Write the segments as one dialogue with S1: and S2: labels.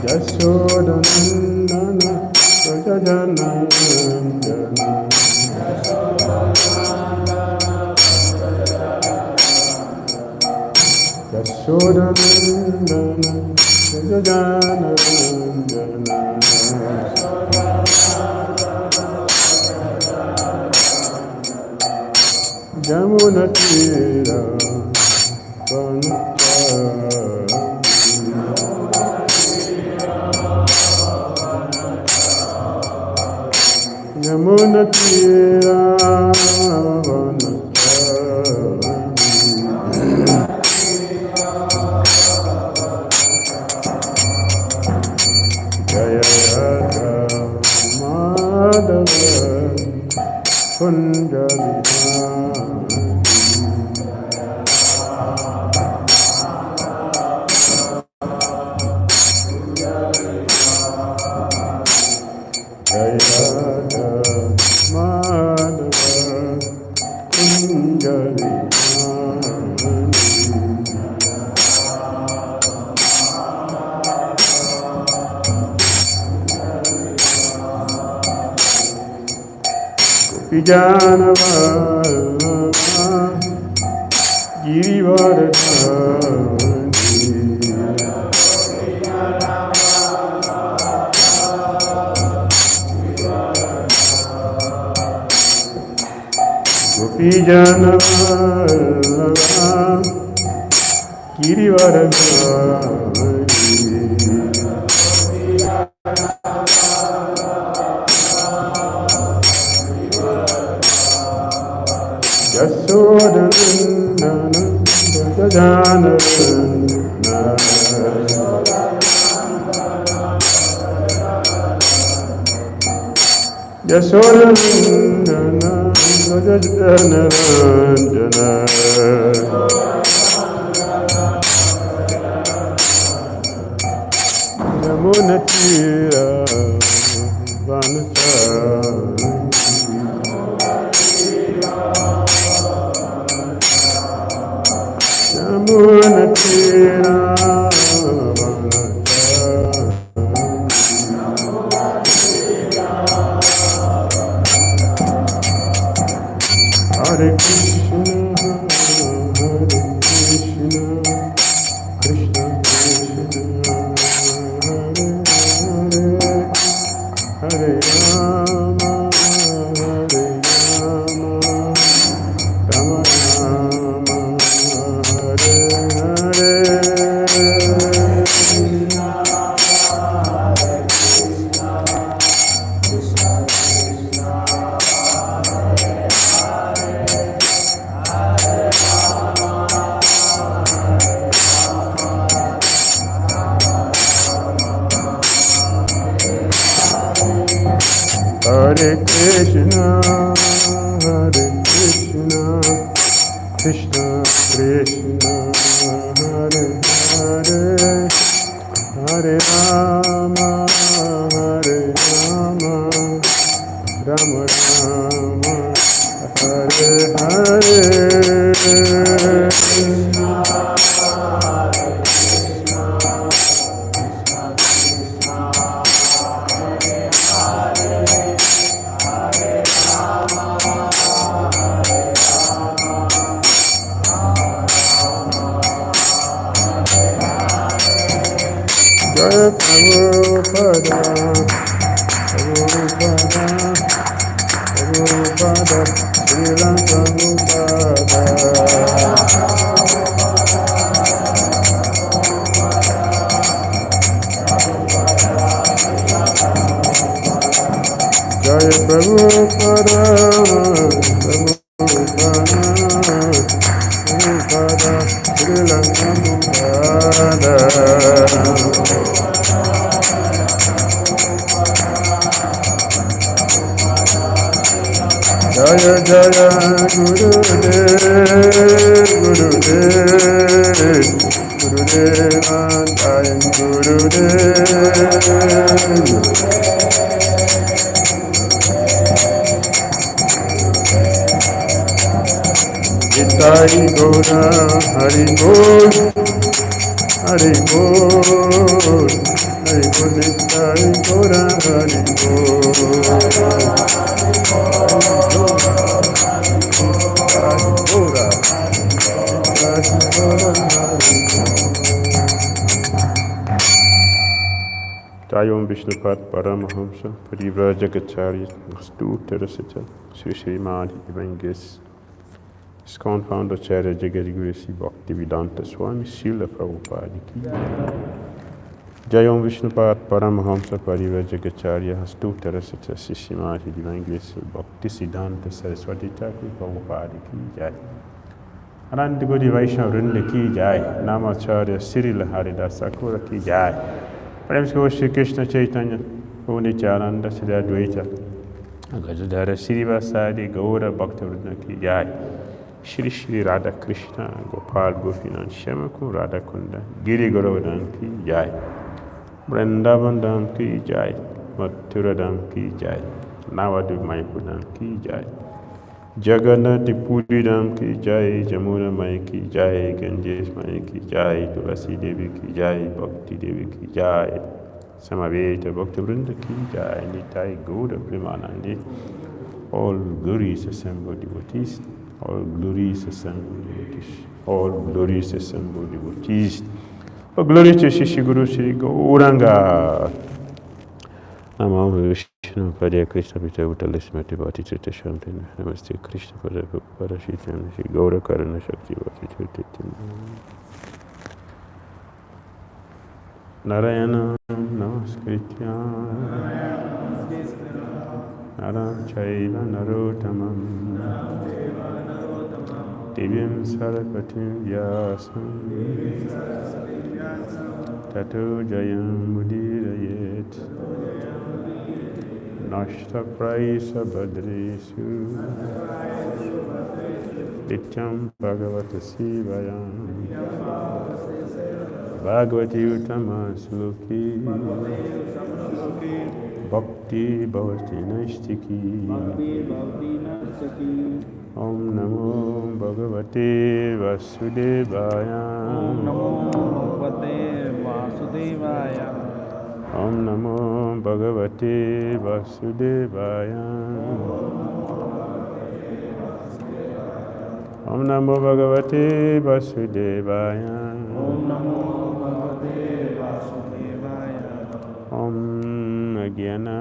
S1: Yashodanandana Rajanandana Yashodanandana Rajanandana Yamunatira Yamunatira Jaya Radha Madhava Kunjalika Vijnanavallabha Girivardhani Vijnanavallabha Girivardhani Yashodanandana Rajanandana Yashodanandana Rajanandana Yamunatira Vanachari Yamunatira Hare Krishna, Krishna Krishna, Hare Rama, Rama Rama, Hare Hare. Hare Krishna, Krishna Krishna, Hare Hare, Hare Rama, Rama Rama, Hare Hare. Jaya Prabhupada, Prabhupada, Prabhupada, Srila Prabhupada. Jaya Prabhupada, Prabhupada, Prabhupada, Srila Prabhupada. Jaya Jaya Gurudev, Gurudev, Gurudeva, Jaya Gurudev. Sai Gaura Hari Bol Hari Bol Hari Bol Sai Gaura Hari Jayom Vishnupad Paramahamsa 𝐸𝐬𝐧𝐞𝐬𝐬 Mastu Terasita Sri Srimad 𝐸𝐬𝐳 ISKCON founder Acharya Jagad Sri Bhakti Vedanta Swami Srila Prabhupada ki Jayom Vishnupad Paramahamsa 𝐸𝐬𝐧𝐞𝐬𝐬 Mastu Terasita Sri Srimad 𝐸𝐬𝐳 Bhakti Siddhanta Saraswati Thakur Prabhupada ki Jai Anand Godi Vaishnava Vrinda ki Jai Namacharya Srila Haridas Thakur ki Jai प्रेम से श्री कृष्ण चैतन्य प्रभु नित्यानंद श्री अद्वैत गजधर श्रीवासादि गौर भक्तवृंद की जय श्री श्री राधा कृष्ण गोपाल गोपीनाथ श्याम कुंज राधा कुंड गिरि गोवर्धन की जय वृंदावन धाम की जय मथुरा धाम की जय नवद्वीप मायापुर धाम की जय जगन्नाथ पुरी धाम की जय जमुना माई की जय गंजेश माई की जय तुलसी देवी की जय भक्ति देवी की जय समवेत भक्तवृंद की जय निताय गौर प्रेमानंदे all glories assembled devotees all glories assembled devotees all glories assembled devotees all glory to Shri Guru Shri Gauranga Namo Vishnu Padaya Krishna Pita Uttala Smriti Bhati Trita Shantina Namaste Krishna Pada Parashitana Shri Gaura Karana Shakti Bhati Trita Narayana Namaskritya Naram Chaiva Narottamam Divyam Saraswatim Vyasam Tato Jayam Mudirayet Nashta Praisa Badresu Nityam Bhagavata Sivayam Bhagavati Uttama Sloki Bhakti Bhavati Naistiki Om Namo Bhagavate Vasudevaya
S2: Om Namo Bhagavate Vasudevaya
S1: Om Namo Bhagavate Vasudevaya Om Namo Bhagavate Vasudevaya
S2: Om Namo Bhagavate Vasudevaya
S1: Om Agyana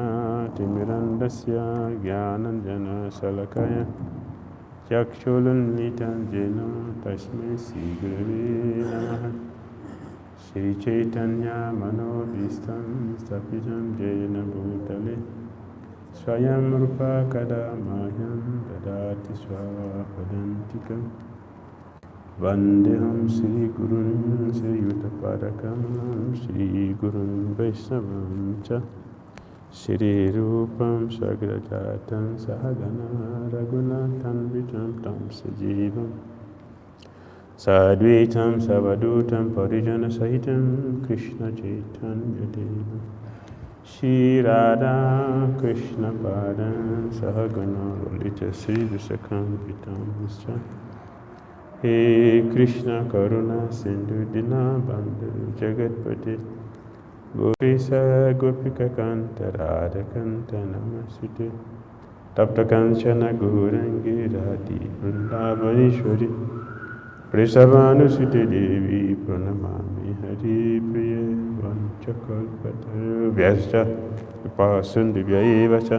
S1: Timirandasya Gyananjana Salakaya Chakshulunnitam Jena Tasmai Sri Gurave Namaha Shri Chaitanya Manobhistam Stapitam Jena Bhutale Swayam Rupa Kadamahyam Dadati Swapadantikam Vandeham Shri Gurun Shri Yuttapadakam Shri Gurun Vaishnavam Cha Shri Rupam Sagrajatam Sahagana Raghunathan Vitam Tam Sajivam Sadvitam Savadutam Parijana Sahitam Krishna Chaitanya Devam Shri Radha Krishna Padam Sahagana Lalita Sri Visakam Vitam Vischa He Krishna Karuna Sindhu Dinabandhu Jagatpati Gopisa Gopika Kanta Radha Kanta Namasute Tapta Kanchana Gaurangi Radhi Vrindavaneshwari Prisavanu Devi Pranamami Hari Priya Vanchakalpataru Vyascha Vipasundivyaevacha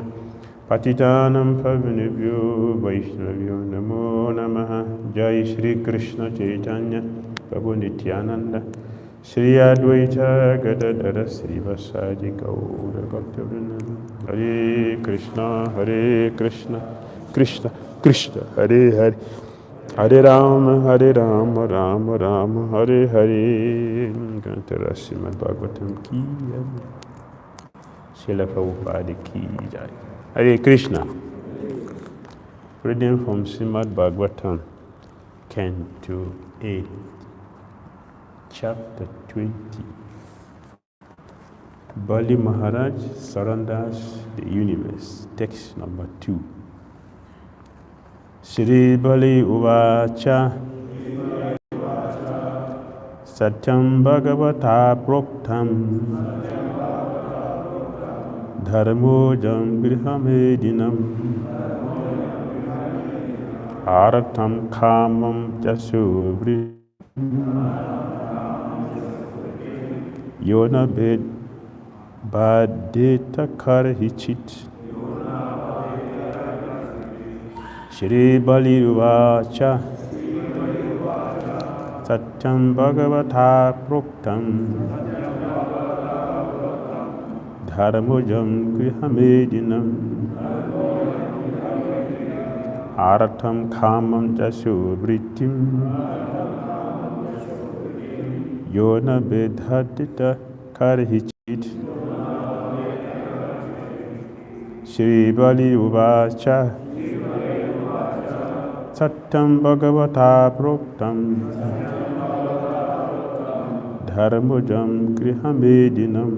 S1: Patitanam Pavanebhyo Vaishnavyo Namo Namaha Jai Shri Krishna Chaitanya Prabhu Nityananda Shri Advaita Gadadara Srivasadi Gaura Bhaktivinoda Hare Krishna Krishna Krishna Hare Hare Hare Rama Rama Rama Hare Hare Gantara Srimad Bhagavatam ki Srila Prabhupada ki Jai Hare Krishna. Reading from Srimad Bhagavatam Canto 8 Chapter 20 Bali Maharaj surrenders the universe. Text number 2. Shri Bali Uvacha Satyam Bhagavata Proktam Dharmojam Grihamedinam Aratam Kamam Jasuvri Yona Bed Badeta Karhichit Shri Bali Uvacha Satyam Bhagavata Proktam Dharmojam Grihamedinam Aratam Kamam Jasuvritim Yona Bedhadita Karhichit Shri Bali Uvacha Satyam Bhagavata Proktam Dharmojam Grihamedinam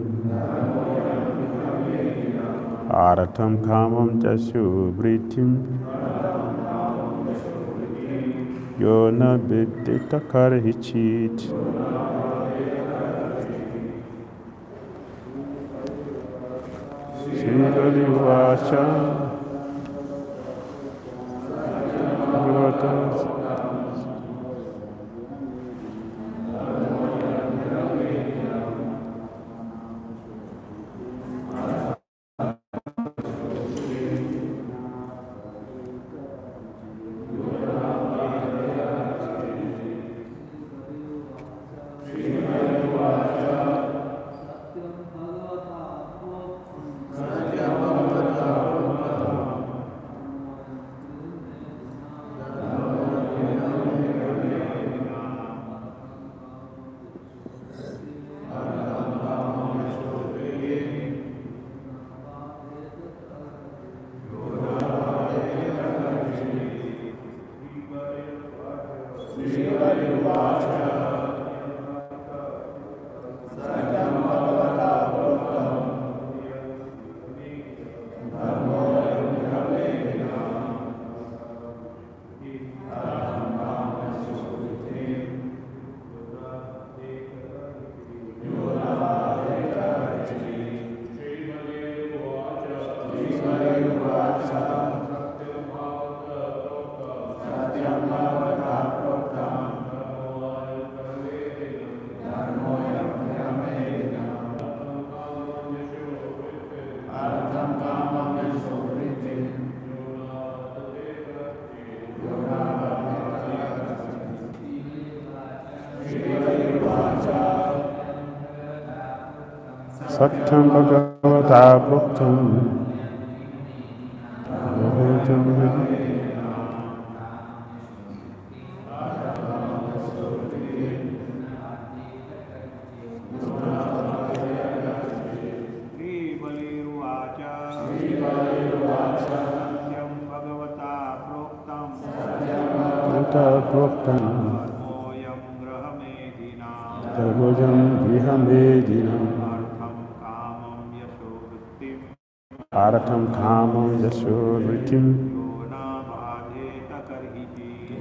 S1: Aratam Kamam Jasuvritim Yona Bedita Karhichit Shri Bali Uvacha Satyam Bhagavata Proktam Dharmojam Grihamedinam Aratam Kamam Jasuvritim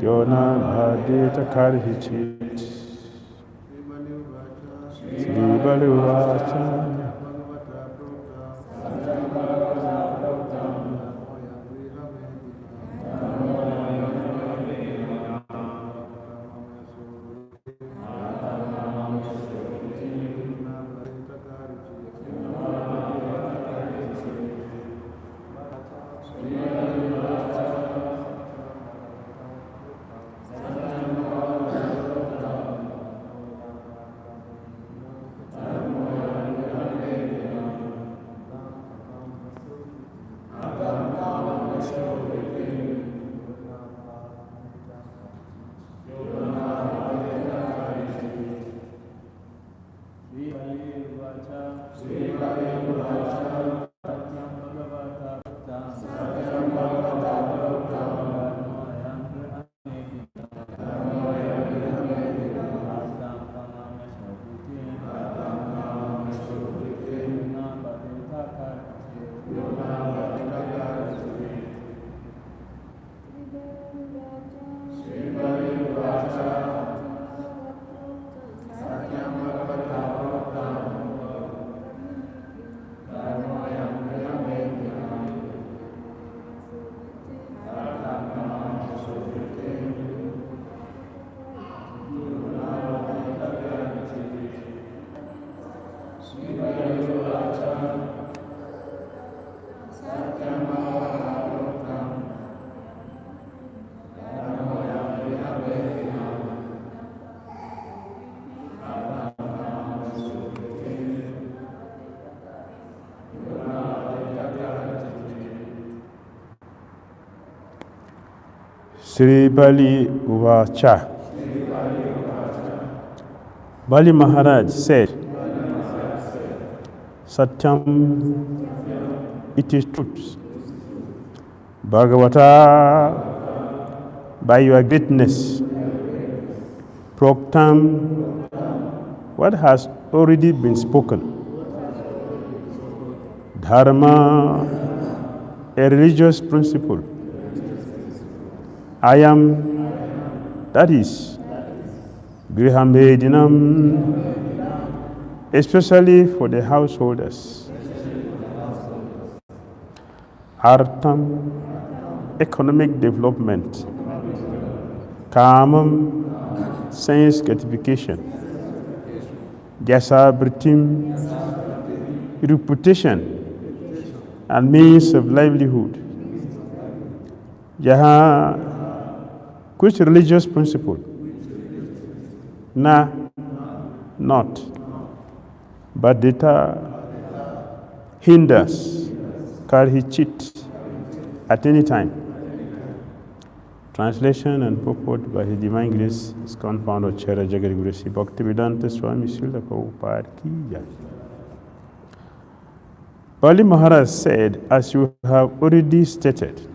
S1: Yona Bhadeta Karhichit Shri Bali Uvacha Sri Bali Uvacha. Bali Maharaj said, Satyam, it is truth. Bhagavata, by your greatness. Proktam, what has already been spoken. Dharma, a religious principle. I am, that is, Grihamedinam, especially for the householders. Artham, economic development. Kamam, sense gratification. Jasabritim, reputation and means of livelihood. Jaha, which religious principle? Na, not. Badita, hinders, karhichit, at any time. Translation and purport by His Divine Grace, His Confounder, 𝐂𝐤𝐬𝐲𝐿 Bhakti Swami Srila Prabhupada ki jai. Bali Maharaj said, as you have already stated,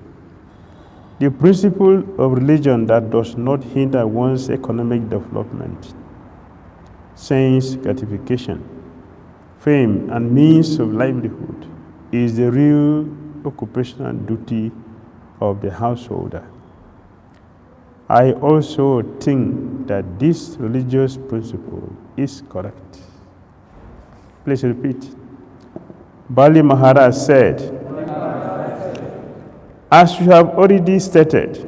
S1: the principle of religion that does not hinder one's economic development, sense gratification, fame, and means of livelihood is the real occupational duty of the householder. I also think that this religious principle is correct. Please repeat. Bali Maharaj said, as you have already stated,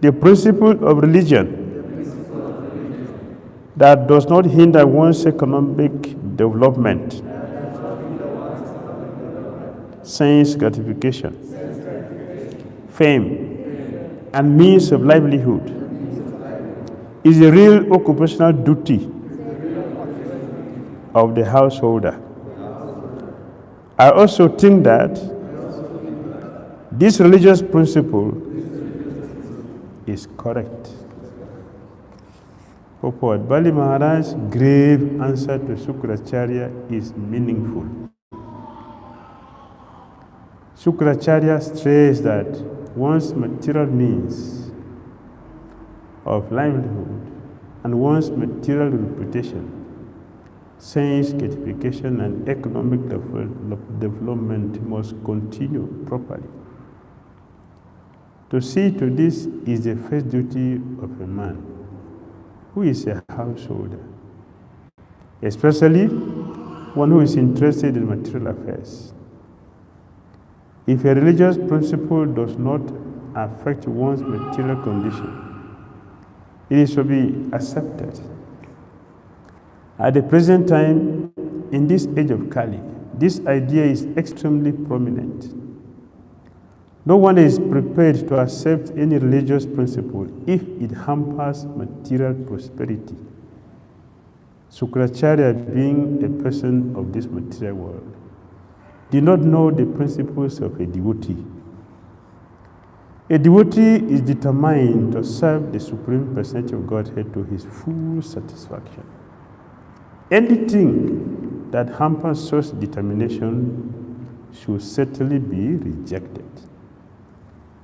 S1: the principle of religion that does not hinder one's economic development, sense gratification, fame, and means of livelihood is a real occupational duty of the householder. I also think that this religious principle is correct. Purport. Bali Maharaj's grave answer to Shukracharya is meaningful. Shukracharya stressed that one's material means of livelihood and one's material reputation, sense gratification, and economic development must continue properly. To see to this is the first duty of a man who is a householder, especially one who is interested in material affairs. If a religious principle does not affect one's material condition, it is to be accepted. At the present time, in this age of Kali, this idea is extremely prominent. No one is prepared to accept any religious principle if it hampers material prosperity. Shukracharya, being a person of this material world, did not know the principles of a devotee. A devotee is determined to serve the Supreme Personality of Godhead to his full satisfaction. Anything that hampers such determination should certainly be rejected.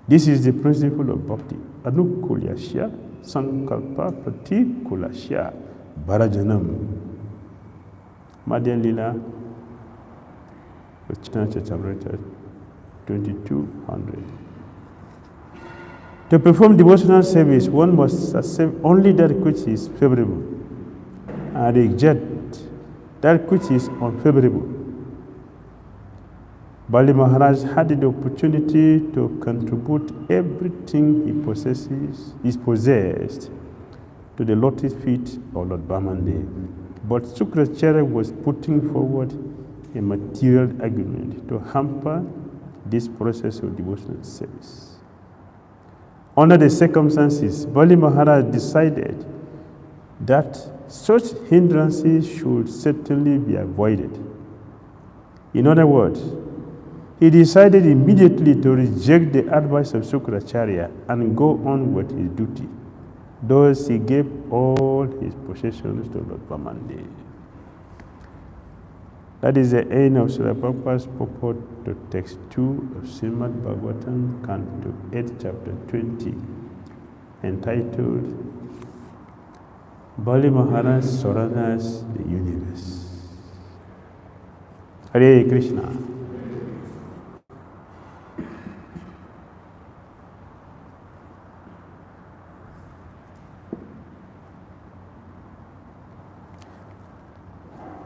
S1: This is the principle of Bhakti. Anukulyasya sankalpa pratikulasya bharajanam. Madhyan Lila, chapter 2200. To perform devotional service, one must accept only that which is favorable and reject that which is unfavorable. Bali Maharaj had the opportunity to contribute everything he possessed to the lotus feet of Lord Brahmandev. But Shukracharya was putting forward a material argument to hamper this process of devotional service. Under the circumstances, Bali Maharaj decided that such hindrances should certainly be avoided. In other words, He decided immediately to reject the advice of Shukracharya and go on with his duty. Thus he gave all his possessions to Lord Brahmandev. That is the end of Srila Prabhupada's purport to text 2 of Srimad Bhagavatam, Canto 8, Chapter 20, entitled Bali Maharaj surrenders the universe. Hare Krishna.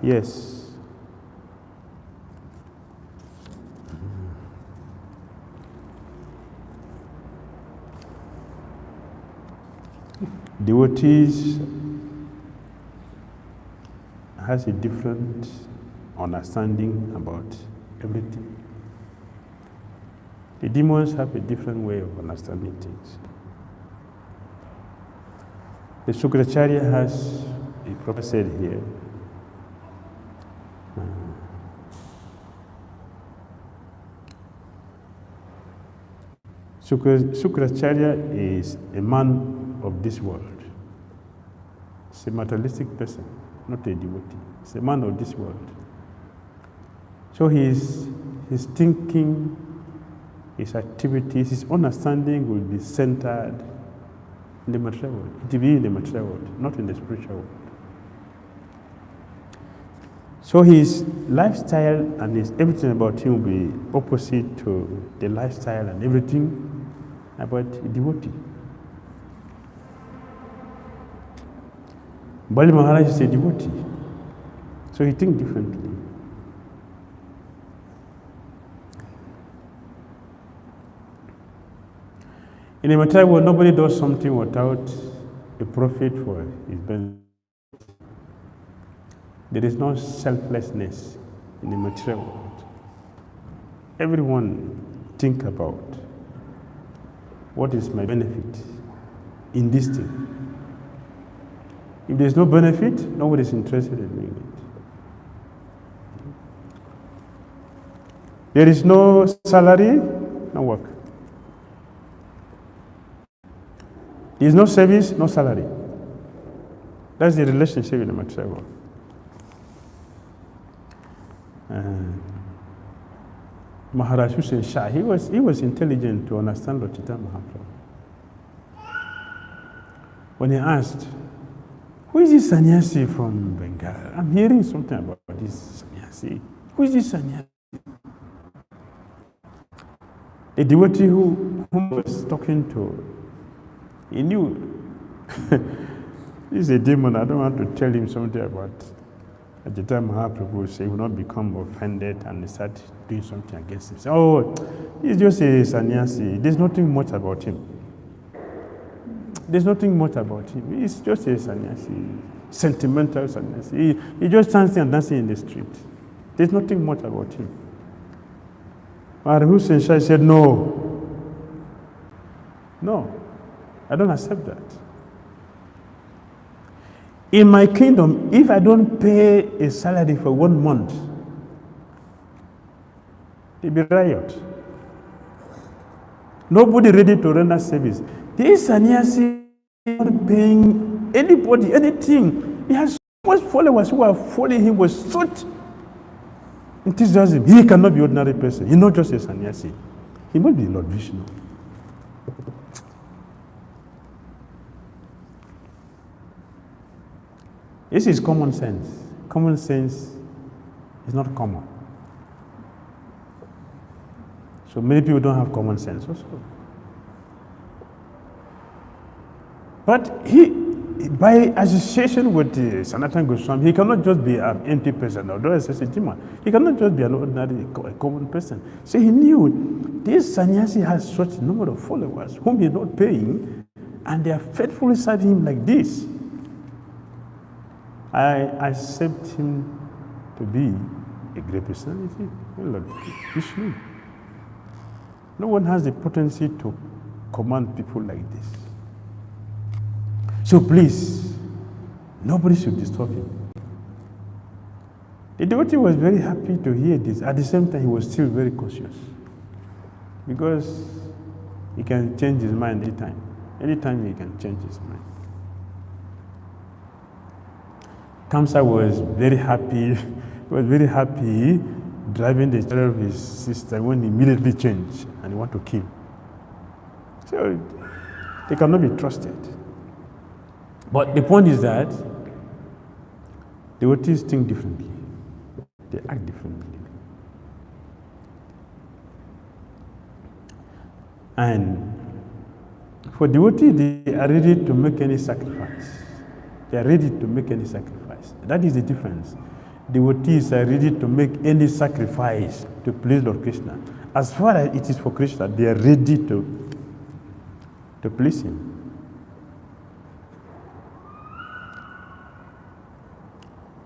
S1: Yes. Devotees has a different understanding about everything. The demons have a different way of understanding things. The Shukracharya has a prophet said here, Shukracharya is a man of this world. He's a materialistic person, not a devotee. He's a man of this world. So his thinking, his activities, his understanding will be centered in the material world. It will be in the material world, not in the spiritual world. So his lifestyle and everything about him will be opposite to the lifestyle and everything about a devotee. Bali Maharaj is a devotee, so he thinks differently. In the material world, nobody does something without a profit for his benefit. There is no selflessness in the material world. Everyone think about what is my benefit in this thing. If there is no benefit, nobody is interested in doing it. There is no salary, no work. There is no service, no salary. That's the relationship in the material world. Maharaj Hussain Shah, he was intelligent to understand Lord Chaitanya Mahaprabhu. When he asked, who is this sannyasi from Bengal? I'm hearing something about this sannyasi. Who is this sannyasi? The devotee whom he was talking to, he knew. This is a demon. I don't want to tell him something about Chaitanya Mahaprabhu, so he will not become offended and start doing something against him. Say, oh, he's just a sannyasi. There's nothing much about him. There's nothing much about him. He's just a sannyasi, sentimental sannyasi. He just dancing and dancing in the street. There's nothing much about him. Maharaj Hussain Shah said, no, I don't accept that. In my kingdom, if I don't pay a salary for 1 month, there'll be riot. Nobody ready to render service. This sannyasi is not paying anybody anything. He has so much followers who are following him with such enthusiasm. He cannot be an ordinary person. He's not just a sannyasi. He must be Lord Vishnu. This is common sense. Common sense is not common. So many people don't have common sense also. But he, by association with Sanatana Goswami, he cannot just be an empty person, although he's a demon. He cannot just be an ordinary, common person. So he knew this sannyasi has such a number of followers whom he's not paying, and they are faithfully serving him like this. I accept him to be a great personality. Lord Vishnu. No one has the potency to command people like this. So please, nobody should disturb him. The devotee was very happy to hear this. At the same time, he was still very cautious because he can change his mind anytime. Anytime he can change his mind. Kamsa was very happy. He was very happy driving the chariot of his sister when he immediately changed and he wanted to kill. So they cannot be trusted. But the point is that devotees think differently. They act differently. And for devotees, they are ready to make any sacrifice. They are ready to make any sacrifice. That is the difference. Devotees are ready to make any sacrifice to please Lord Krishna. As far as it is for Krishna, they are ready to please him.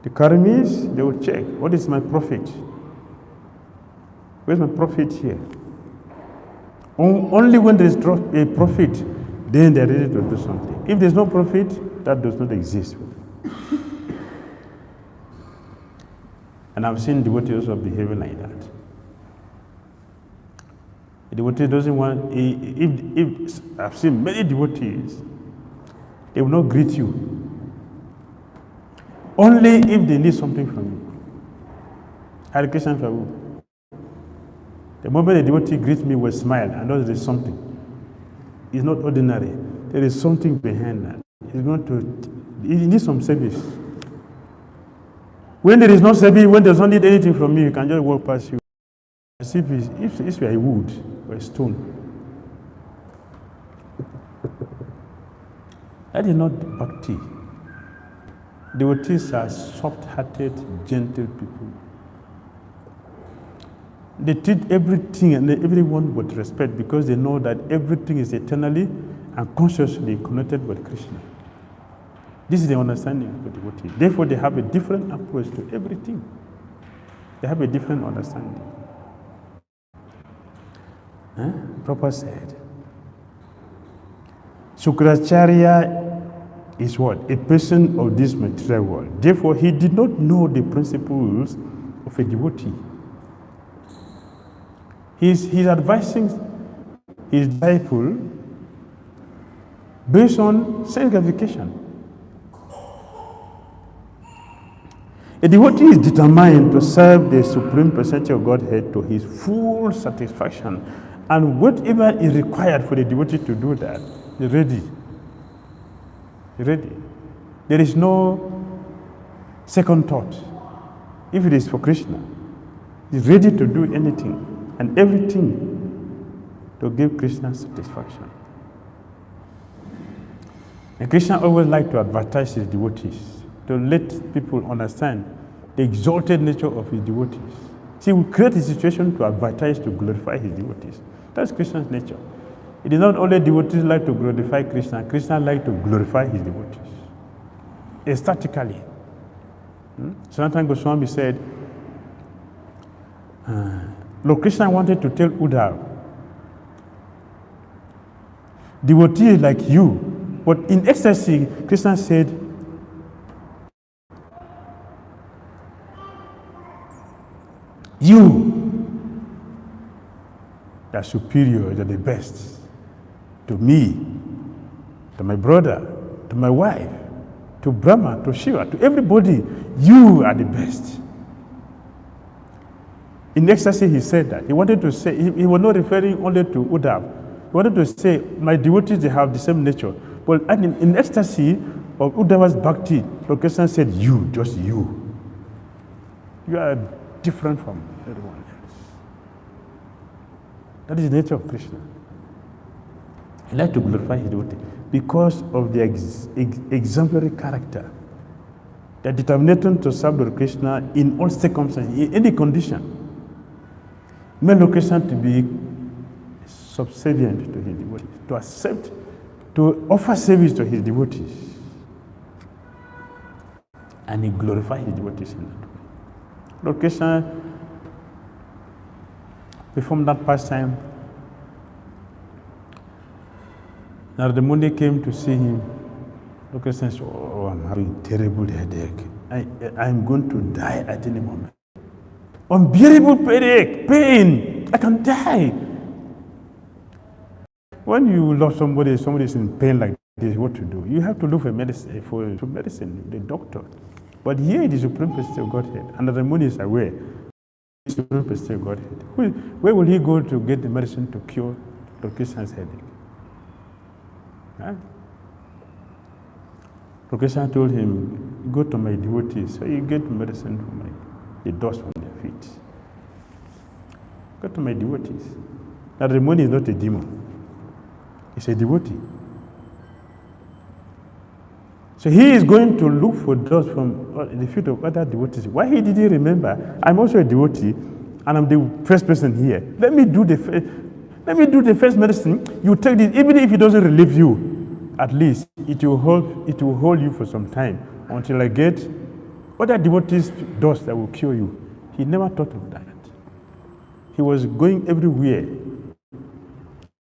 S1: The karmis, they will check, what is my profit? Where's my profit here? Only when there is a profit, then they are ready to do something. If there's no profit, that does not exist. And I've seen devotees also behaving like that. A devotee doesn't want, if I've seen many devotees, they will not greet you. Only if they need something from you. Hare Krishna Prabhu. The moment a devotee greets me with a smile, I know there is something. It's not ordinary. There is something behind that. He needs some service. When there is no service, when there does not need anything from you, you can just walk past you. As if you are a wood or a stone. That is not bhakti. Devotees are soft-hearted, gentle people. They treat everything and everyone with respect because they know that everything is eternally and consciously connected with Krishna. This is the understanding of the devotee. Therefore, they have a different approach to everything. They have a different understanding. Prabhupada said, Shukracharya is what? A person of this material world. Therefore, he did not know the principles of a devotee. He's advising his disciple based on sense gratification. A devotee is determined to serve the Supreme Personality of Godhead to his full satisfaction, and whatever is required for the devotee to do that, he's ready. He's ready. There is no second thought. If it is for Krishna, he's ready to do anything and everything to give Krishna satisfaction. And Krishna always liked to advertise his devotees, to let people understand the exalted nature of his devotees. See, we create a situation to advertise, to glorify his devotees. That's Krishna's nature. It is not only devotees like to glorify Krishna, Krishna like to glorify his devotees. Ecstatically. Sanatana Goswami said, Lord Krishna wanted to tell Uddhava, devotees like you, but in ecstasy, Krishna said, you are superior, you are the best to me, to my brother, to my wife, to Brahma, to Shiva, to everybody. You are the best. In ecstasy, he said that. He wanted to say, he was not referring only to Uddhava. He wanted to say, my devotees, they have the same nature. But in ecstasy of Uddhava's bhakti, Lord Krishna said, you, just you. You are different from everyone else. That is the nature of Krishna. He liked to glorify his devotee because of the exemplary character, the determination to serve Lord Krishna in all circumstances, in any condition. Made Lord Krishna to be subservient to his devotees, to accept, to offer service to his devotees. And he glorified his devotees in that way. Lord Krishna performed that pastime. Narada Muni came to see him Doctor says, oh, I'm having terrible headache. I'm going to die at any moment. Unbearable headache, pain, I can die. When you love somebody is in pain like this, what to do? You have to look for medicine, the doctor. But here the Supreme Personality of Godhead, and the Ramon is aware, the Supreme Personality of Godhead. Where will he go to get the medicine to cure Lord Krishna's headache? Huh? Lord Krishna told him, go to my devotees, so you get medicine from the dust from their feet. Go to my devotees. Now the Ramon is not a demon. He's a devotee. So he is going to look for dust from the feet of other devotees. Why he didn't remember? I'm also a devotee, and I'm the first person here. Let me do the first medicine. You take this, even if it doesn't relieve you, at least it will hold you for some time until I get other devotees' dust that will cure you. He never thought of that. He was going everywhere,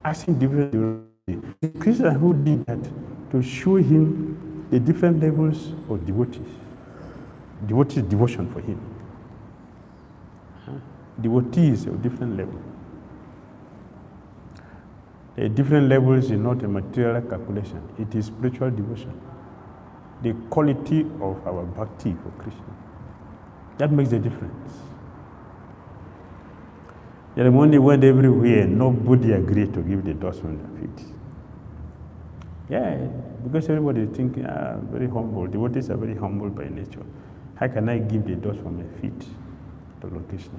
S1: asking different devotees. The Christian who did that to show him the different levels of devotees devotion for him. Devotees of different levels. The different levels is not a material calculation, it is spiritual devotion. The quality of our bhakti for Krishna. That makes the difference. The only went everywhere, nobody agreed to give the dust from their feet. Yeah, because everybody is thinking, very humble. Devotees are very humble by nature. How can I give the dust from my feet to Lord Krishna?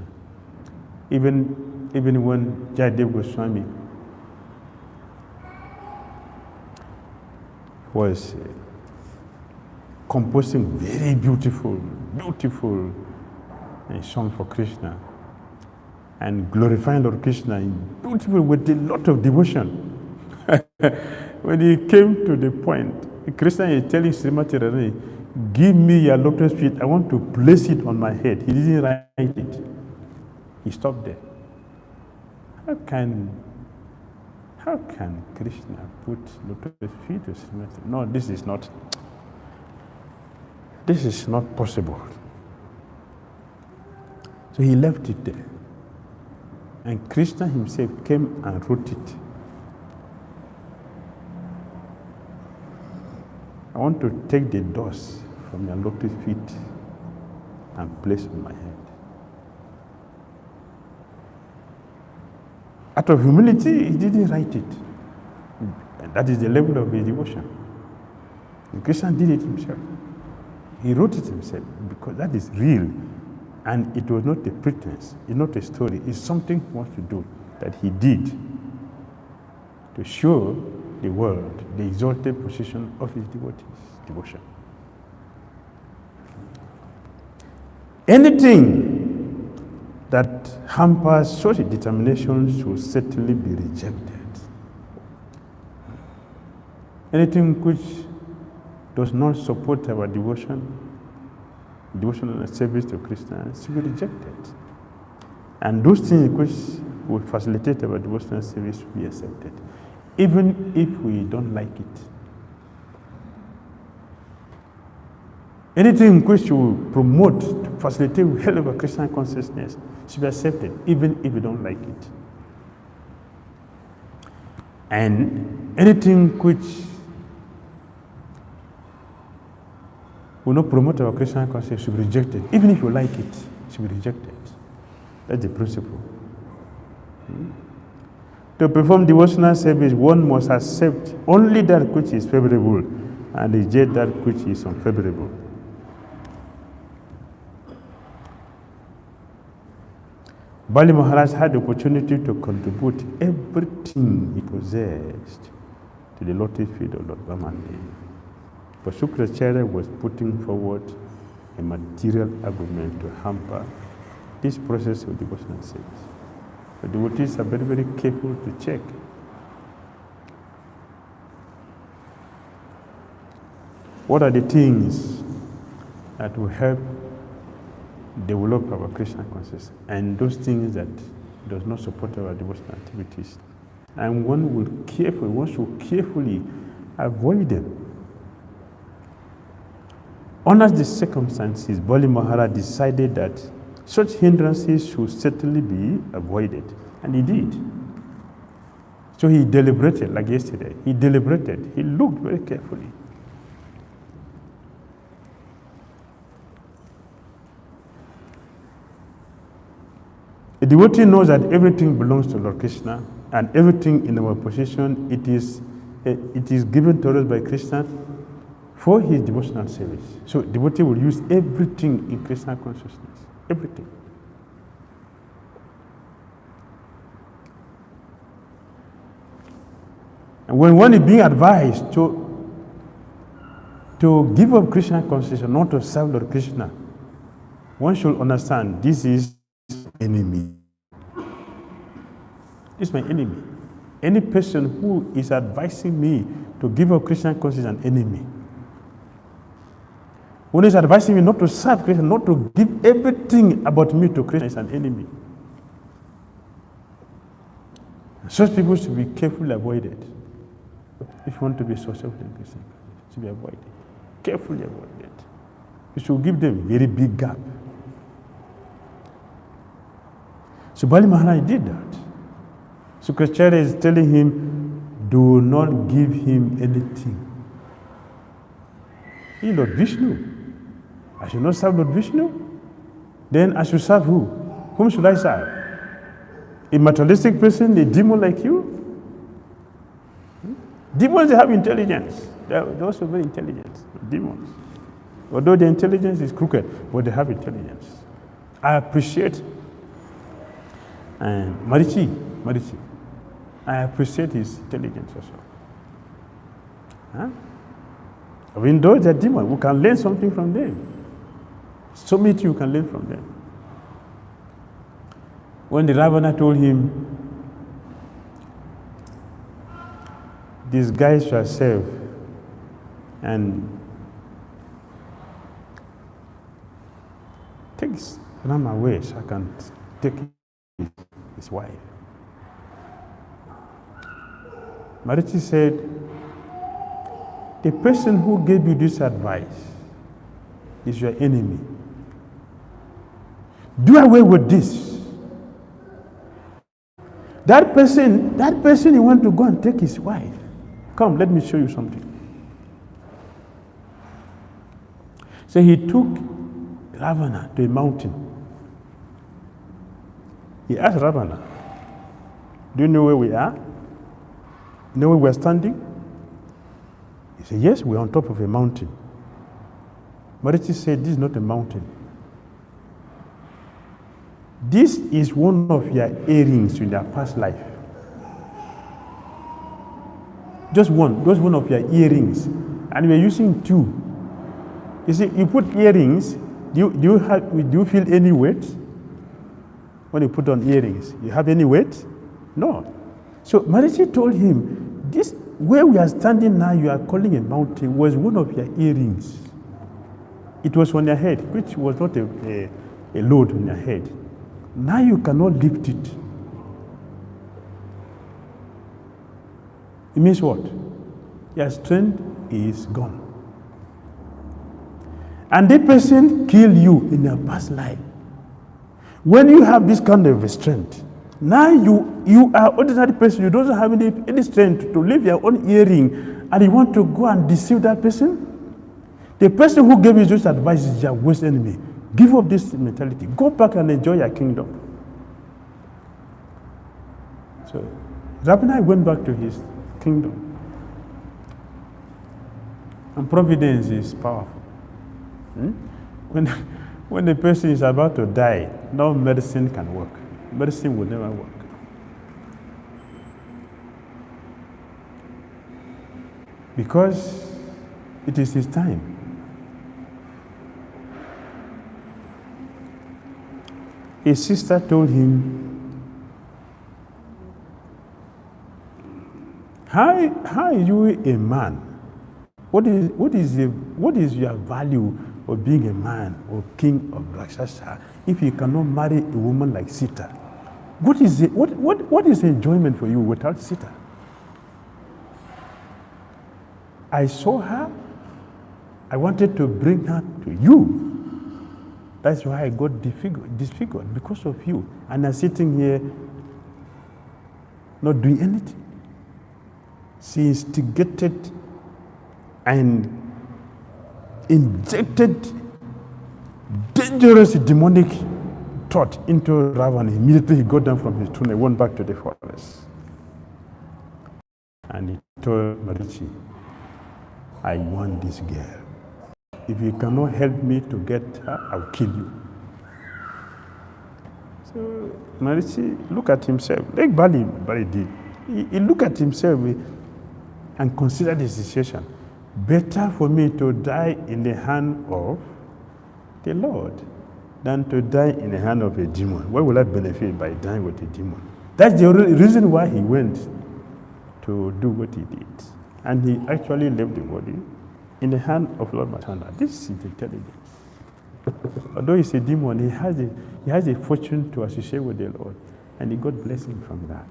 S1: Even when 𝐁𝐸𝐴𝐺𝐸 Swami was composing very beautiful song for Krishna and glorifying Lord Krishna in beautiful with a lot of devotion. When he came to the point, Krishna is telling Srimati Radharani, give me your lotus feet, I want to place it on my head. He didn't write it. He stopped there. How can Krishna put lotus feet to Srimati? No, this is not possible. So he left it there. And Krishna himself came and wrote it. I want to take the dust from your lotus feet and place on my head. Out of humility, he didn't write it. And that is the level of his devotion. And Krishna did it himself. He wrote it himself because that is real. And it was not a pretense, it's not a story, it's something he wants to do that he did to show the world the exalted position of his devotion. Anything that hampers such a determination should certainly be rejected. Anything which does not support our devotional service to Krishna should be rejected. And those things which will facilitate our devotional service should be accepted, even if we don't like it. Anything which will promote, to facilitate hell of a Krishna consciousness should be accepted, even if we don't like it. And anything which will not promote our Krishna consciousness should be rejected, even if you like it, should be rejected. That's the principle. To perform devotional service, one must accept only that which is favorable and reject that which is unfavorable. Bali Maharaj had the opportunity to contribute everything he possessed to the lotus feet of Lord Brahmadev. But 𝐶𝐸𝐴𝐺𝐸 was putting forward a material argument to hamper this process of devotional service. The devotees are very, very careful to check. What are the things that will help develop our Krishna consciousness, and those things that does not support our devotional activities? And one should carefully avoid them. under the circumstances, Bali Maharaj decided that such hindrances should certainly be avoided. And he did. So he deliberated, like yesterday. He deliberated. He looked very carefully. A devotee knows that everything belongs to Lord Krishna, and everything in our possession, it is given to us by Krishna for his devotional service. So devotee will use everything in Krishna consciousness. Everything. And when one is being advised to give up Krishna consciousness, not to serve Lord Krishna, one should understand this is enemy. This is my enemy. Any person who is advising me to give up Krishna consciousness is an enemy. One is advising me not to serve Krishna, not to give everything about me to Krishna is an enemy. Such people should be carefully avoided. If you want to be successful in Krishna, it should be avoided. Carefully avoided. You should give them very big gap. So Bali Maharaj did that. So Shukracharya is telling him, do not give him anything. He Lord Vishnu. I should not serve Lord Vishnu. Then I should serve who? Whom should I serve? A materialistic person, a demon like you? Demons, they have intelligence. They're also very intelligent. Demons. Although their intelligence is crooked, but they have intelligence. I appreciate Marichi. I appreciate his intelligence also. Huh? Even though they're demons, we can learn something from them. So many things you can learn from them. When the Ravana told him, these guys shall serve, and takes Rama away so I can take his wife. Marichi said, the person who gave you this advice is your enemy. Do away with this. That person you want to go and take his wife. Come, let me show you something. So he took Ravana to a mountain. He asked Ravana, do you know where we are? You know where we're standing? He said, yes, we're on top of a mountain. Marichi said, this is not a mountain. This is one of your earrings in your past life. Just one of your earrings. And we're using two. You see, you put earrings, do you feel any weight? When you put on earrings, you have any weight? No. So Marichi told him, this where we are standing now, you are calling a mountain, was one of your earrings. It was on your head, which was not a load on your head. Now you cannot lift it. It means what? Your strength is gone. And that person killed you in your past life. When you have this kind of strength, now you are ordinary person, you don't have any strength to leave your own earring, and you want to go and deceive that person? The person who gave you this advice is your worst enemy. Give up this mentality. Go back and enjoy your kingdom. So Ravana went back to his kingdom. And providence is powerful. When the person is about to die, no medicine can work. Medicine will never work. Because it is his time. His sister told him, how are you a man? What is your value of being a man or king of Rakshasa if you cannot marry a woman like Sita? What is the enjoyment for you without Sita? I saw her I wanted to bring her to you. That's why I got disfigured because of you. And I'm sitting here not doing anything. She instigated and injected dangerous demonic thought into Ravan. Immediately he got down from his throne and went back to the forest. And he told Marichi, I want this girl. If you cannot help me to get her, I'll kill you. So Marichi looked at himself, like Bali did. He looked at himself and considered the situation. Better for me to die in the hand of the Lord than to die in the hand of a demon. What will I benefit by dying with a demon? That's the reason why he went to do what he did. And he actually left the body in the hand of Lord Matanda. This is intelligence. Although he's a demon, he has a fortune to associate with the Lord, and he got blessing from that.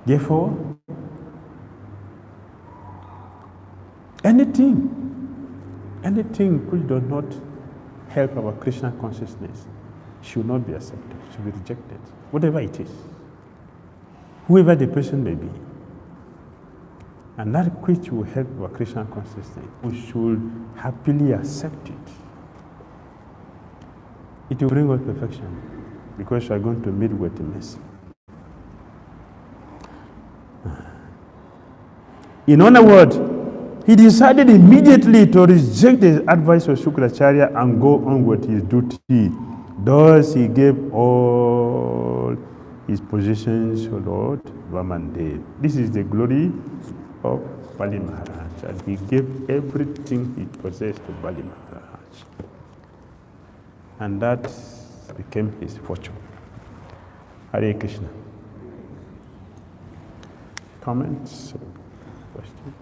S1: Therefore, anything which does not help our Krishna consciousness should not be accepted, should be rejected, whatever it is, whoever the person may be. And that which will help our Krishna consciousness, we should happily accept it. It will bring us perfection, because we are going to meet with the mercy. In other words, he decided immediately to reject the advice of Shukracharya and go on with his duty. Thus he gave all his possessions to Lord Vamandev. This is the glory of Bali Maharaj. And he gave everything he possessed to Bali Maharaj. And that became his fortune. Hare Krishna. Comments? Questions?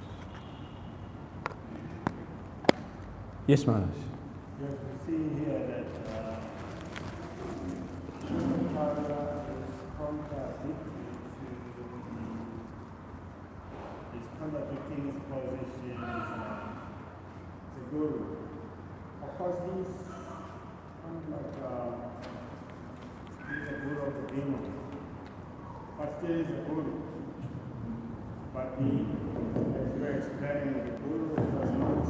S1: Yes, Maharaj.
S3: Yes, we see here that Shukracharya is contradicting his position as a guru. Of course, he's a guru of the demons, but still is a guru. But he, as you are explaining, the guru does not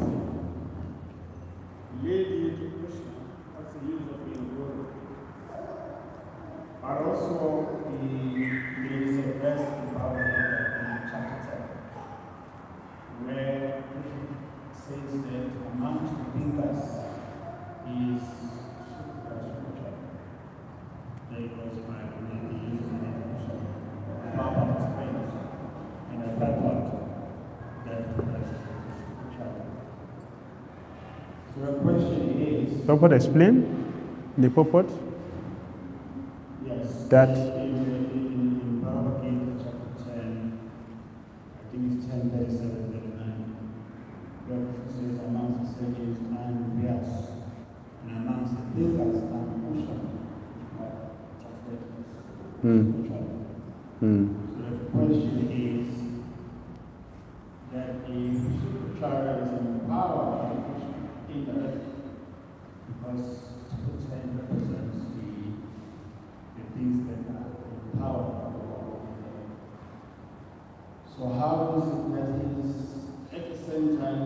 S3: lead you to Krishna. That's the use of being guru. But also, there is a verse in Bhagavad in chapter 10, where Krishna says that amongst the thinkers is Shukracharya. There goes my name, Bhagavad explains, and I thought that Shukracharya. So the question is...
S1: Prabhupada explain the purport?
S3: Yes.
S1: That
S3: in Bhagavad Gita chapter 10, I think it's 10:37-39, where it says, amongst the sages and Vyas, and amongst the thinkers and Pusha, So the question is that if Shukracharya is empowered by Krishna indirectly, because chapter 10 represents the things that are empowered by the Lord. So how is it that he is at the same time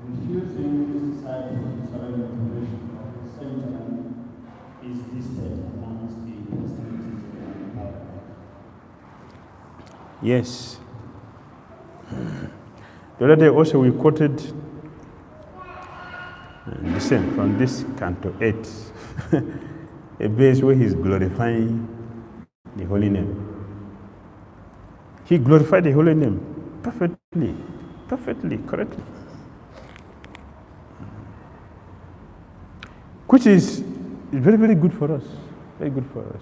S3: refusing his disciples to surrender to Krishna, but at the same time is listed amongst the personalities that are empowered?
S1: yes. The other day also we quoted the same from this Canto 8, a verse where he's glorifying the holy name. He glorified the holy name perfectly, correctly. Which is very, very good for us. Very good for us.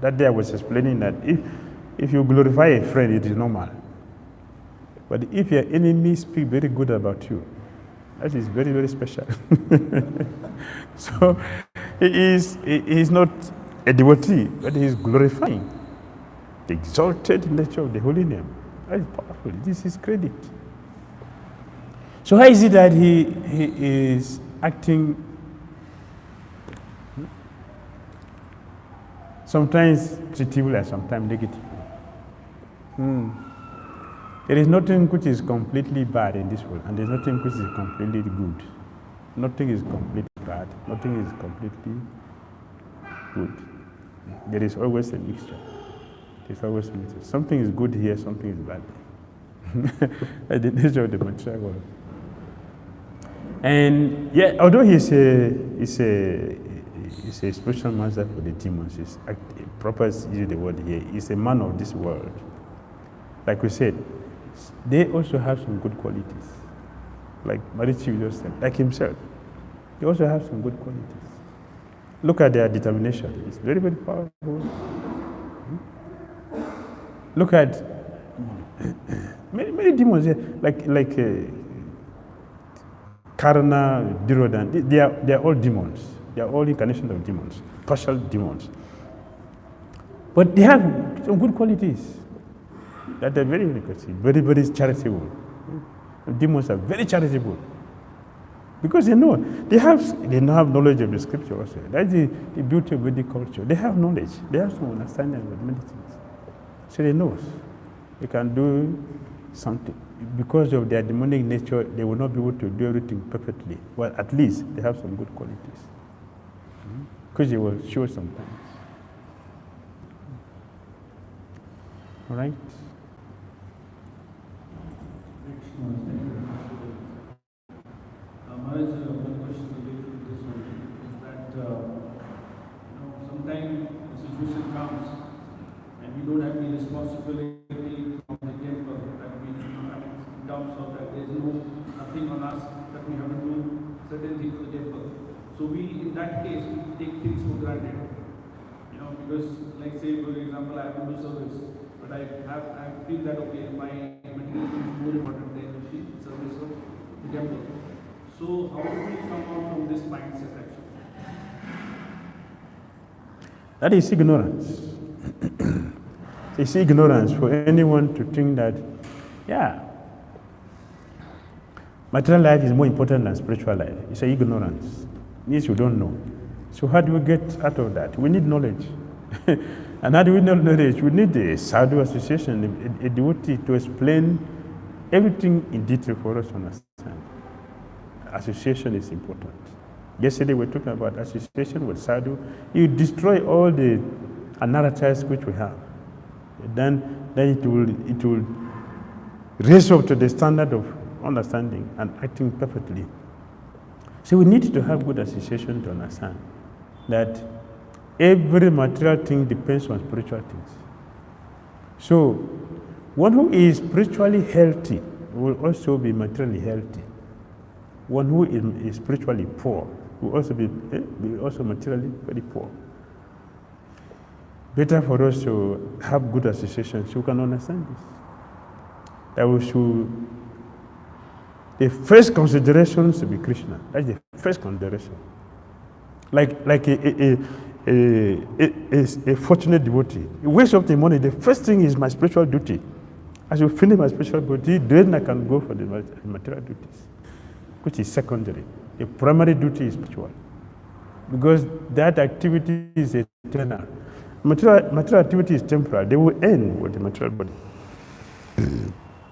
S1: That day I was explaining that if you glorify a friend, it is normal. But if your enemy speak very good about you, that is very, very special. So he is not a devotee, but he is glorifying the exalted nature of the holy name. That is powerful. This is credit. So how is it that he is acting sometimes positive and sometimes negative? There is nothing which is completely bad in this world, and there is nothing which is completely good. Nothing is completely bad. Nothing is completely good. There is always a mixture. There's always a mixture. Something is good here, something is bad. That's the nature of the material world. And yeah, although he's a spiritual master for the demons, he's proper use the word here, he's a man of this world. Like we said, they also have some good qualities. Like Marichi just said, like himself. They also have some good qualities. Look at their determination. It's very, very powerful. Look at many demons here, like Karna, Dhira, they are all demons. They are all incarnations of demons, partial demons. But they have some good qualities that are very, very good, very, very charitable. Demons are very charitable because they know they have knowledge of the scripture also. That's the beauty of Vedic culture. They have knowledge. They have some understanding of many things. So they know they can do something. Because of their demonic nature, they will not be able to do everything perfectly. Well, at least they have some good qualities. Because they will show sometimes. All right?
S3: Maharaj, one question related to this one is that, sometimes a situation comes and we don't have any responsibility from the temple, that we, in terms of that there's nothing on us that we have to do certain things for the temple. So we, in that case, we take things for granted. Because, like say, for example, I have to do service, but I feel that, okay, my material is more important than the service of the temple. So how do we come out from this mindset actually?
S1: That is ignorance. It's ignorance for anyone to think that, yeah, material life is more important than spiritual life. It's an ignorance. It means you don't know. So how do we get out of that? We need knowledge. And how do we know knowledge? We need a sadhu association, a devotee to explain everything in detail for us to understand. Association is important. Yesterday we were talking about association with sadhu. You destroy all the narratives which we have. Then it will raise up to the standard of understanding and acting perfectly. So we need to have good association to understand that every material thing depends on spiritual things. So one who is spiritually healthy will also be materially healthy. One who is spiritually poor will also be materially very poor. Better for us to have good association so we can understand this. That we should, the first consideration should be Krishna. That's the first consideration. Like a fortunate devotee. He wakes up in the morning, the first thing is my spiritual duty. As you finish my spiritual duty, then I can go for the material duties, which is secondary. The primary duty is spiritual, because that activity is eternal. Material activity is temporal. They will end with the material body.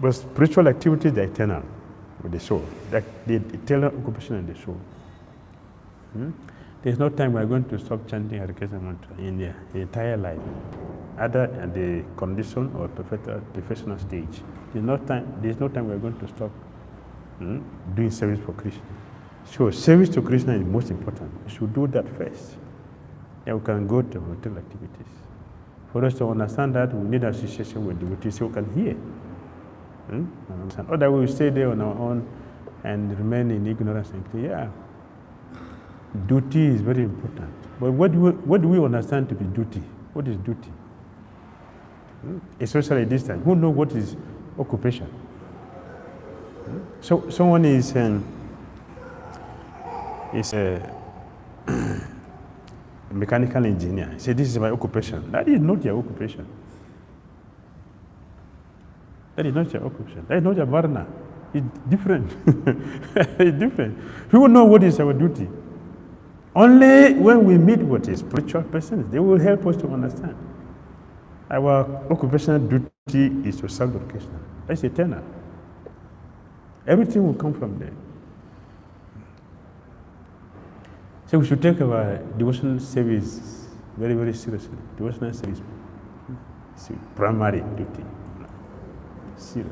S1: But spiritual activity is eternal with the soul, the eternal occupation of the soul. There's no time we're going to stop chanting Hare Krishna mantra in the entire life, either at the condition or professional stage. There's no time we're going to stop doing service for Krishna. So service to Krishna is most important. We should do that first. Then we can go to material activities. For us to understand that, we need association with devotees so we can hear. Otherwise, we will stay there on our own and remain in ignorance and say, yeah, duty is very important. But what do we understand to be duty? What is duty? Especially this time, who knows what is occupation? So someone a mechanical engineer. He said, this is my occupation. That is not your occupation. That is not your occupation. That is not your varna. It's different. It's different. People know what is our duty. Only when we meet with a spiritual person, they will help us to understand. Our occupational duty is to serve Lord Krishna. That's eternal. Everything will come from there. So we should take our devotional service very, very seriously. Devotional service is primary duty. Serious.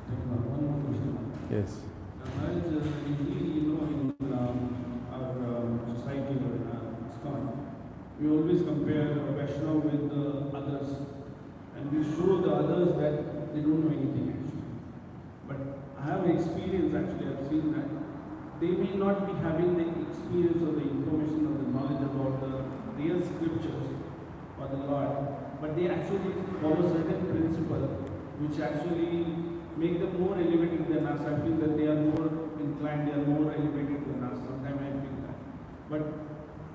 S3: One more question.
S1: Yes.
S3: Usually, in our society or ISKCON, we always compare Vaishnava with the others, and we show the others that they don't know anything actually. But I have experience actually, I've seen that they may not be having the experience or the information or the knowledge about the real scriptures or the Lord, but they actually follow certain principles which actually make them more elevated than us. I feel that they are more inclined, they are more elevated than us. Sometimes I feel that. But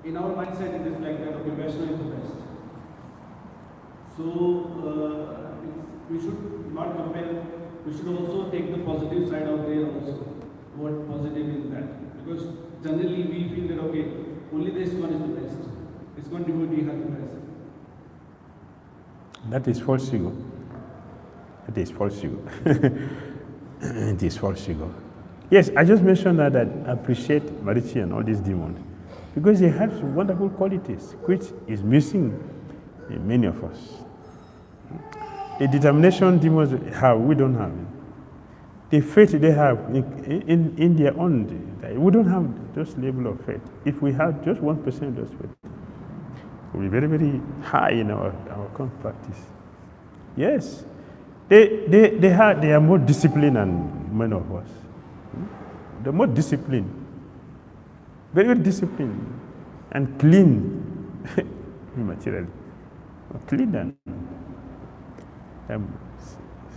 S3: in our mindset, it is like that, okay, Vaishnava is the best. So, we should not compare, we should also take the positive side out there also. What positive is that? Because generally we feel that, okay, only this one is the best. This one devotee has the best.
S1: That is false ego. It is false ego. It is false ego. Yes, I just mentioned that I appreciate Marichi and all these demons because they have some wonderful qualities which is missing in many of us. The determination demons have, we don't have it. The faith they have in their own, we don't have those level of faith. If we have just 1% of those faith, we'll be very, very high in our current practice. Yes. They are more disciplined than many of us. They're more disciplined. Very, very disciplined and clean materially. Clean than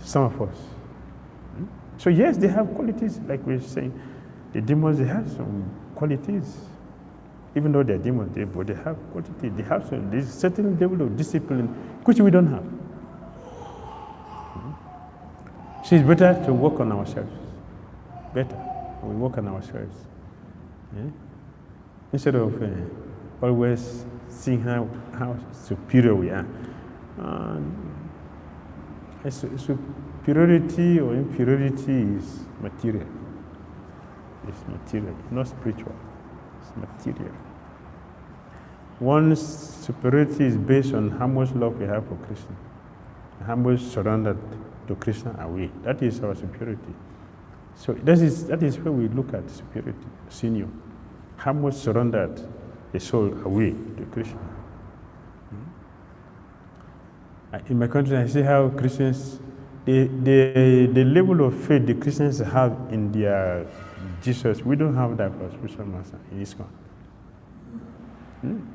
S1: some of us. So yes, they have qualities, like we're saying. The demons, they have some qualities. Even though they're demons, but they have quality. They have this certain level of discipline, which we don't have. So it's better to work on ourselves. Better. We work on ourselves. Yeah? Instead of always seeing how superior we are. Superiority or inferiority is material. It's material, not spiritual. It's material. One's superiority is based on how much love we have for Krishna, how much surrendered to Krishna are we. That is our superiority. So that is where we look at superiority, senior. How much surrendered a soul are we to Krishna? In my country, I see how Christians, the level of faith the Christians have in their Jesus, we don't have that for spiritual master in ISKCON.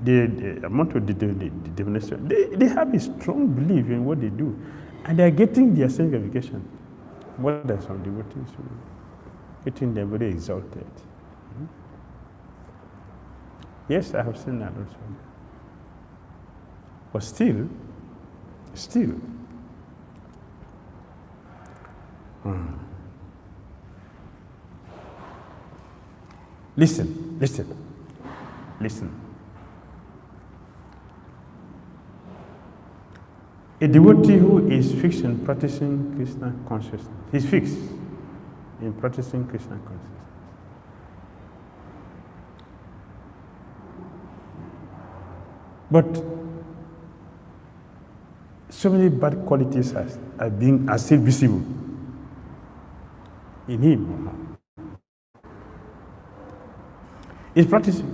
S1: The amount of the divination, they have a strong belief in what they do, and they are getting their sanctification more than some devotees, getting them very exalted. Yes, I have seen that also. But still, listen. A devotee who is fixed in practicing Krishna consciousness, he's fixed in practicing Krishna consciousness. But so many bad qualities are still visible in him. He's practicing.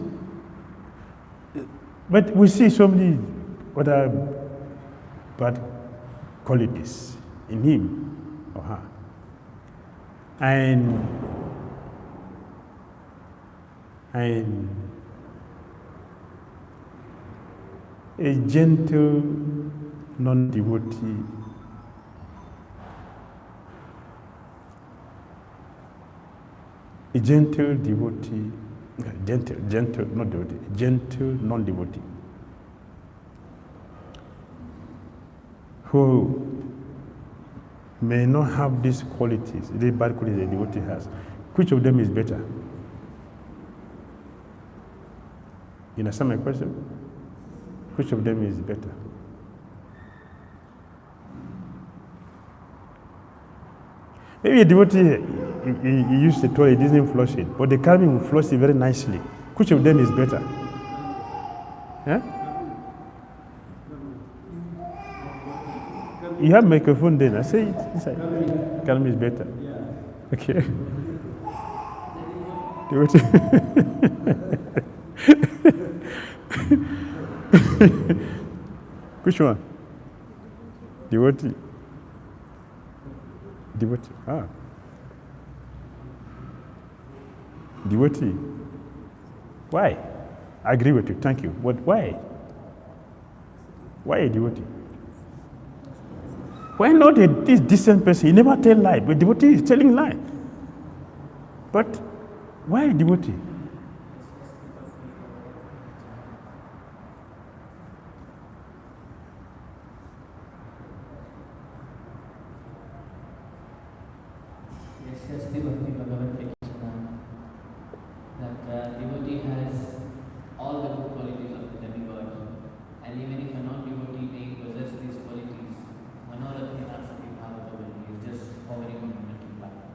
S1: But we see so many other bad qualities in him or her. And a gentle non-devotee a gentle devotee Gentle, not devotee. Gentle, non-devotee. Who may not have these qualities, the bad qualities the devotee has. Which of them is better? You understand my question? Which of them is better? Maybe a devotee, he used the toilet, he didn't flush it, but the Karmi will flush it very nicely. Which of them is better? Yeah? You have microphone then. I say it inside. Karmi is better. Okay. Devotee. Which one? Devotee. Devotee. Ah. Devotee. Why? I agree with you. Thank you. But why? Why a devotee? Why not this decent person? He never tell lie, but devotee is telling lie. But why a devotee?
S4: That devotee has all the good qualities of the demigod, and even if a non-devotee may possess these qualities, Manoratha Nasati Bhagavata is just hovering on the mental platform.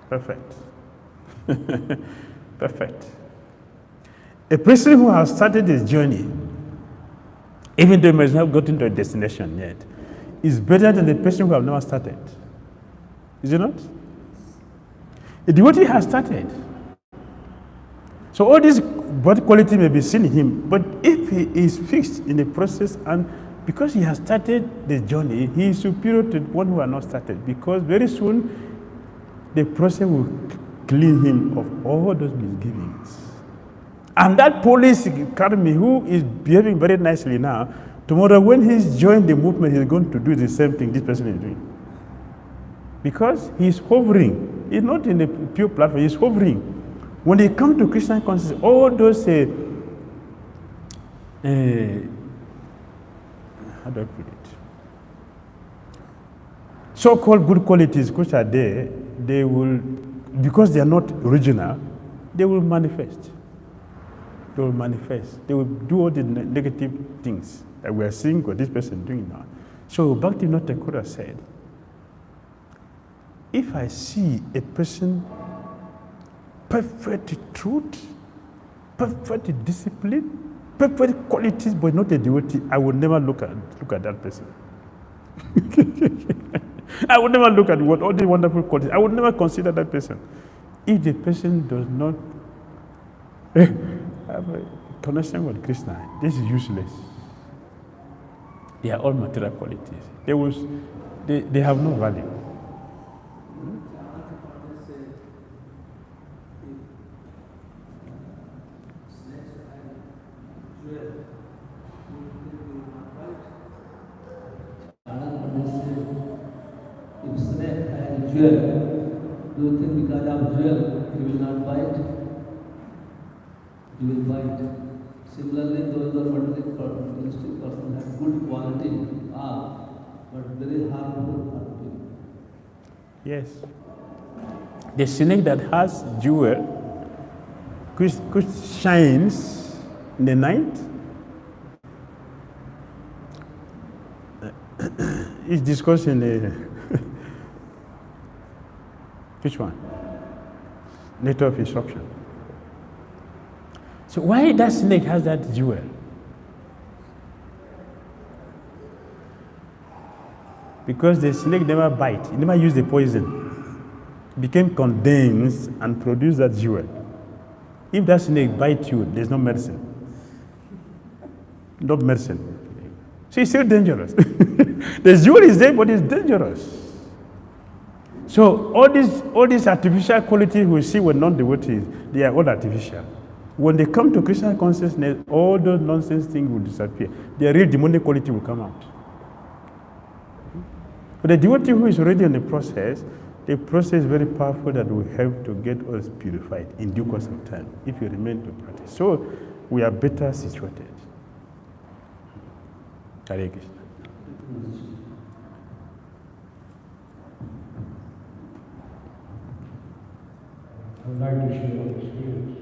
S1: Perfect. Perfect. A person who has started his journey, even though he has not gotten to a destination yet, is better than the person who has never started. Is it not? A devotee has started. So all this bad quality may be seen in him, but if he is fixed in the process and because he has started the journey, he is superior to one who has not started, because very soon the process will clean him of all those misgivings. And that police academy who is behaving very nicely now, tomorrow when he's joined the movement, he's going to do the same thing this person is doing. Because he's hovering. He's not in a pure platform, he's hovering. When they come to Christian consciousness, all those, how do I put it? So-called good qualities which are there, they will, because they are not original, they will manifest. They will manifest. They will do all the negative things that we are seeing what this person doing now. So Bhakti Thakur said, if I see a person perfect truth, perfect discipline, perfect qualities, but not a devotee, I will never look at that person. I would never look at all the wonderful qualities. I would never consider that person. If the person does not have a connection with Krishna, this is useless. They are all material qualities. They have no value.
S4: If snake had jewel, do you think because of jewel he will not bite? He will bite. Similarly, those are materialistic person have good quality, but very harmful quality.
S1: Yes. The snake that has jewel, which shines in the night, is discussing which one? Nature of instruction. So why that snake has that jewel? Because the snake never bite, it never used the poison. It became condensed and produced that jewel. If that snake bites you, there's no medicine. No medicine. So it's still dangerous. The jewel is there, but it's dangerous. So all these artificial qualities we see with non-devotees, they are all artificial. When they come to Krishna consciousness, all those nonsense things will disappear. Their real demonic quality will come out. But the devotee who is already in the process, a process very powerful that will help to get us purified in due course of time if you remain to practice. So we are better situated. Hare Krishna.
S5: I would like to share an experience.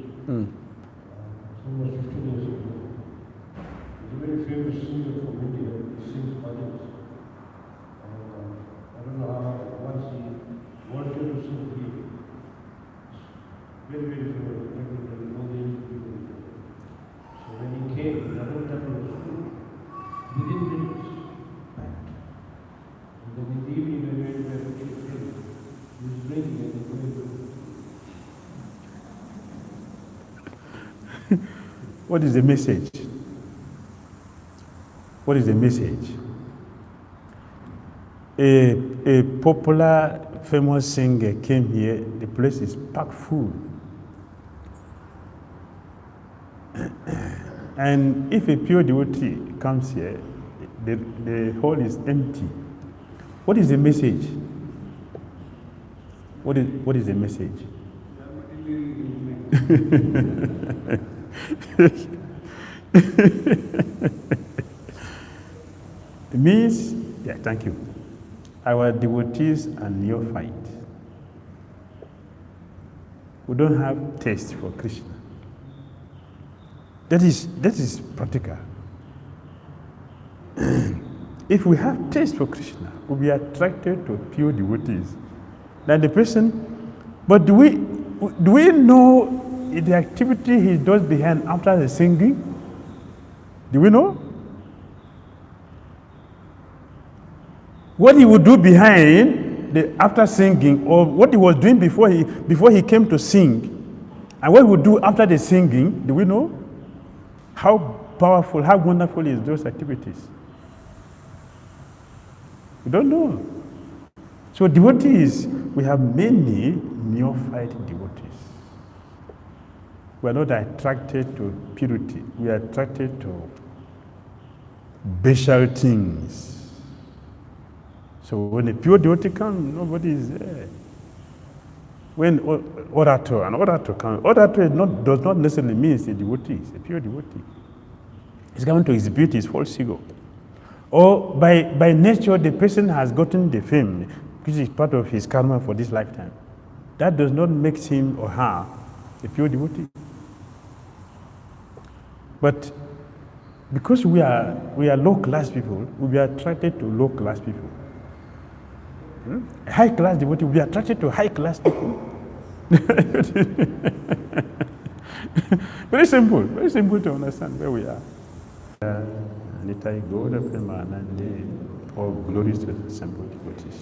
S5: Almost 15 years ago, there's a very famous singer from India. He sings bhajans. And I don't know how, once he wanted to sing, he very, very famous. Everybody, all the Indian people. So when he came, the whole temple was full. Within minutes, packed. And then in the evening, when we went to the place, he was drinking and he couldn't.
S1: What is the message? What is the message? A popular, famous singer came here, the place is packed full. And if a pure devotee comes here, the hall is empty. What is the message? What is the message? It means, yeah, thank you. Our devotees are neophyte. We don't have taste for Krishna. That is practical. If we have taste for Krishna, we'll be attracted to pure devotees. That the person, but do we know the activity he does behind after the singing? Do we know? What he would do behind after singing, or what he was doing before he came to sing, and what he would do after the singing, do we know? How powerful, how wonderful is those activities? We don't know. So devotees, we have many neophyte devotees. We are not attracted to purity. We are attracted to bestial things. So when a pure devotee comes, nobody is there. When orator comes, orator does not necessarily mean it's a devotee, it's a pure devotee. He's coming to exhibit his false ego. Or by nature, the person has gotten the fame, which is part of his karma for this lifetime. That does not make him or her a pure devotee. But because we are low-class people, we'll be attracted to low-class people. High-class devotee will be attracted to high-class people. Very simple to understand where we are. All glories to the simple devotees.